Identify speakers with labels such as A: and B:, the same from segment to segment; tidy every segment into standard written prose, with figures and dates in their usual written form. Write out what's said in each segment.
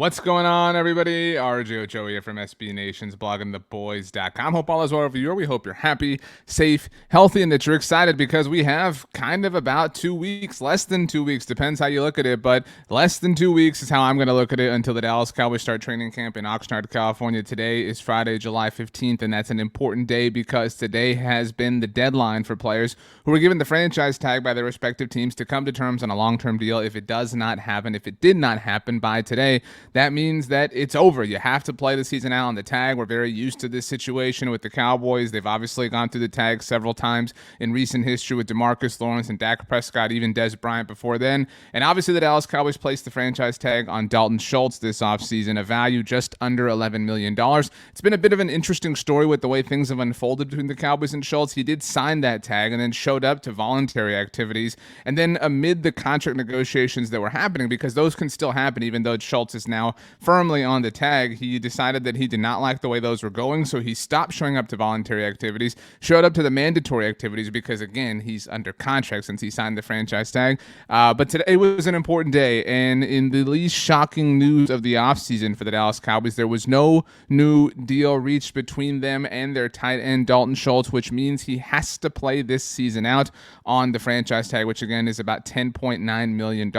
A: What's going on, everybody? RJ Ochoa here from SB Nation's bloggingtheboys.com. Hope all is well over you. We hope you're happy, safe, healthy, and that you're excited because we have kind of about 2 weeks, less than 2 weeks, depends how you look at it, but less than 2 weeks is how I'm going to look at it until the Dallas Cowboys start training camp in Oxnard, California. Today is Friday, July 15th, and that's an important day because today has been the deadline for players who were given the franchise tag by their respective teams to come to terms on a long-term deal. If it does not happen, if it did not happen by today, that means that it's over. You have to play the season out on the tag. We're very used to this situation with the Cowboys. They've obviously gone through the tag several times in recent history with DeMarcus Lawrence and Dak Prescott, even Dez Bryant before then. And obviously the Dallas Cowboys placed the franchise tag on Dalton Schultz this offseason, a value just under $11 million. It's been a bit of an interesting story with the way things have unfolded between the Cowboys and Schultz. He did sign that tag and then showed up to voluntary activities. And then amid the contract negotiations that were happening, because those can still happen even though Schultz is now firmly on the tag, he decided that he did not like the way those were going, so he stopped showing up to voluntary activities, showed up to the mandatory activities because, again, he's under contract since he signed the franchise tag. But today was an important day, and in the least shocking news of the offseason for the Dallas Cowboys, there was no new deal reached between them and their tight end, Dalton Schultz, which means he has to play this season out on the franchise tag, which, again, is about $10.9 million,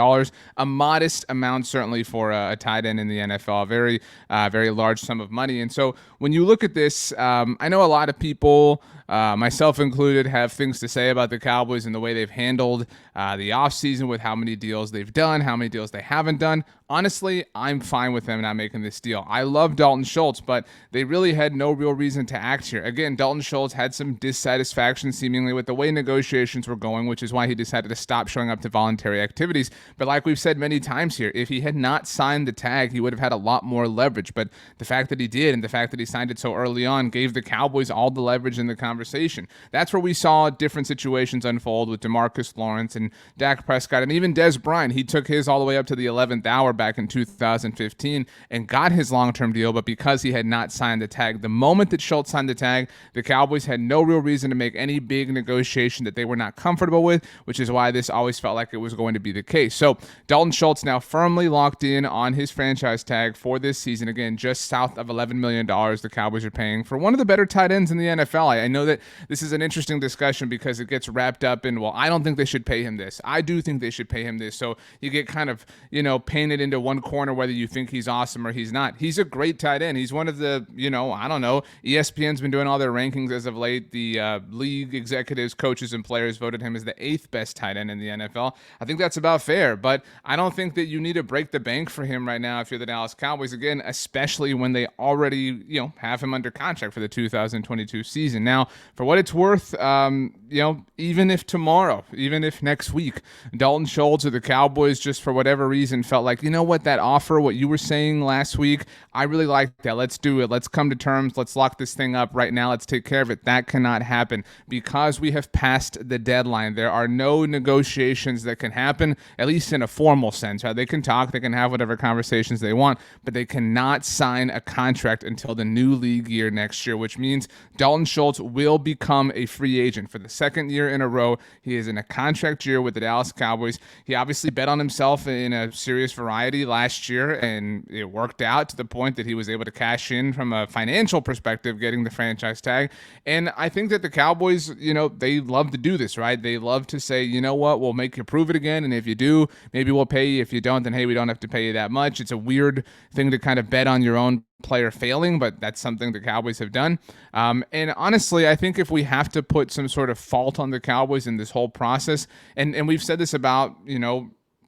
A: a modest amount, certainly, for a tight end in the NFL, a very large sum of money. And so when you look at this, I know a lot of people, myself included, have things to say about the Cowboys and the way they've handled the offseason with how many deals they've done, how many deals they haven't done. Honestly, I'm fine with them not making this deal. I love Dalton Schultz, but they really had no real reason to act here. Again, Dalton Schultz had some dissatisfaction seemingly with the way negotiations were going, which is why he decided to stop showing up to voluntary activities. But like we've said many times here, if he had not signed the tag, he would have had a lot more leverage. But the fact that he did and the fact that he signed it so early on gave the Cowboys all the leverage in the conversation. That's where we saw different situations unfold with DeMarcus Lawrence and Dak Prescott and even Dez Bryant. He took his all the way up to the 11th hour back in 2015 and got his long-term deal, but because he had not signed the tag. The moment that Schultz signed the tag, the Cowboys had no real reason to make any big negotiation that they were not comfortable with, which is why this always felt like it was going to be the case. So Dalton Schultz now firmly locked in on his franchise tag for this season. Again, just south of $11 million the Cowboys are paying for one of the better tight ends in the NFL. I know that this is an interesting discussion because it gets wrapped up in, well, I don't think they should pay him this. I do think they should pay him this. So you get kind of, painted into one corner whether you think he's awesome or he's not. He's a great tight end. He's one of the, I don't know, ESPN's been doing all their rankings as of late. The league executives, coaches, and players voted him as the 8th best tight end in the NFL. I think that's about fair, but I don't think that you need to break the bank for him right now if you're the Dallas Cowboys, again, especially when they already, have him under contract for the 2022 season. Now, for what it's worth, even if tomorrow, even if next week, Dalton Schultz or the Cowboys just for whatever reason felt like, that offer, what you were saying last week, I really like that. Let's do it. Let's come to terms. Let's lock this thing up right now. Let's take care of it. That cannot happen because we have passed the deadline. There are no negotiations that can happen, at least in a formal sense. Right? They can talk, they can have whatever conversations they want, but they cannot sign a contract until the new league year next year, which means Dalton Schultz will become a free agent for the second year in a row. He is in a contract year with the Dallas Cowboys. He obviously bet on himself in a serious variety last year, and it worked out to the point that he was able to cash in from a financial perspective, getting the franchise tag. And I think that the Cowboys, they love to do this, right? They love to say, you know what, we'll make you prove it again, and if you do, maybe we'll pay you. If you don't, then hey, we don't have to pay you that much. It's a weird thing to kind of bet on your own player failing, but that's something the Cowboys have done. And honestly, I think if we have to put some sort of fault on the Cowboys in this whole process, and we've said this about,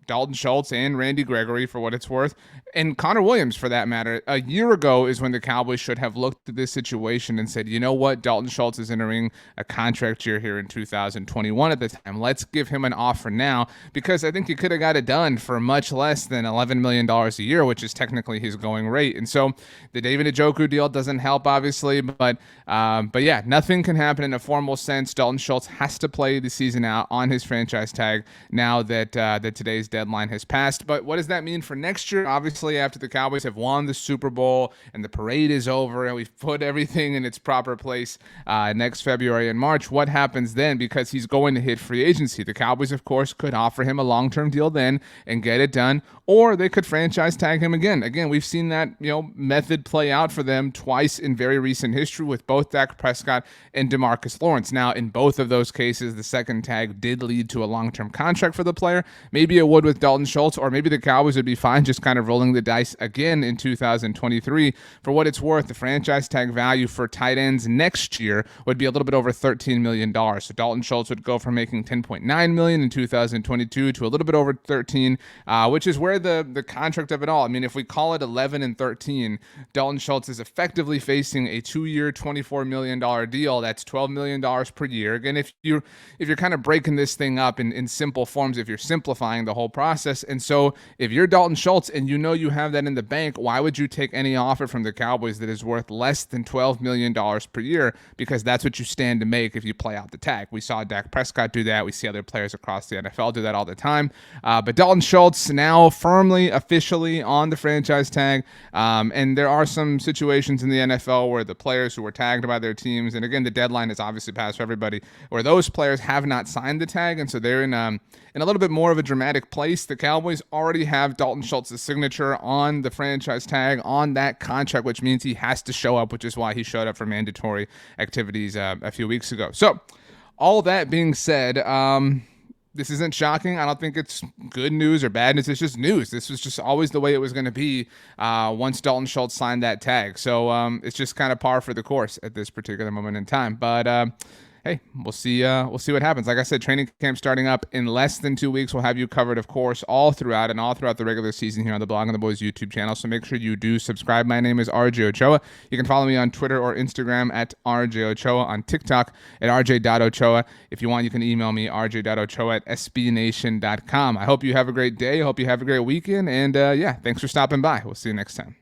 A: Dalton Schultz and Randy Gregory for what it's worth, and Connor Williams for that matter. A year ago is when the Cowboys should have looked at this situation and said, you know what, Dalton Schultz is entering a contract year here in 2021 at the time. Let's give him an offer now, because I think you could have got it done for much less than $11 million a year, which is technically his going rate. And so the David Njoku deal doesn't help, obviously, but yeah, nothing can happen in a formal sense. Dalton Schultz has to play the season out on his franchise tag now that today's deadline has passed. But what does that mean for next year? Obviously, obviously after the Cowboys have won the Super Bowl and the parade is over and we've put everything in its proper place next February and March, what happens then? Because he's going to hit free agency. The Cowboys, of course, could offer him a long-term deal then and get it done, or they could franchise tag him again. Again, we've seen that method play out for them twice in very recent history with both Dak Prescott and DeMarcus Lawrence. Now, in both of those cases, the second tag did lead to a long-term contract for the player. Maybe it would with Dalton Schultz, or maybe the Cowboys would be fine just kind of rolling the dice again in 2023. For what it's worth, the franchise tag value for tight ends next year would be a little bit over $13 million. So Dalton Schultz would go from making $10.9 million in 2022 to a little bit over 13, which is where the contract of it all. I mean, if we call it 11 and 13, Dalton Schultz is effectively facing a 2-year, $24 million deal. That's $12 million per year. Again, if you're kind of breaking this thing up in simple forms, if you're simplifying the whole process. And so if you're Dalton Schultz and you have that in the bank, why would you take any offer from the Cowboys that is worth less than $12 million per year? Because that's what you stand to make if you play out the tag. We saw Dak Prescott do that. We see other players across the NFL do that all the time. But Dalton Schultz now firmly, officially on the franchise tag. And there are some situations in the NFL where the players who were tagged by their teams, and again, the deadline is obviously passed for everybody, where those players have not signed the tag. And so they're in a little bit more of a dramatic place. The Cowboys already have Dalton Schultz's signature on the franchise tag on that contract, which means he has to show up, which is why he showed up for mandatory activities a few weeks ago. So all that being said, this isn't shocking. I don't think it's good news or bad news. It's just news. This was just always the way it was going to be once Dalton Schultz signed that tag. So it's just kind of par for the course at this particular moment in time. But hey, we'll see what happens. Like I said, training camp starting up in less than 2 weeks. We'll have you covered, of course, all throughout the regular season here on the Blog on the Boys YouTube channel. So make sure you do subscribe. My name is RJ Ochoa. You can follow me on Twitter or Instagram at RJ Ochoa, on TikTok at RJ.Ochoa. If you want, you can email me, RJ.Ochoa at SBNation.com. I hope you have a great day. I hope you have a great weekend. And yeah, thanks for stopping by. We'll see you next time.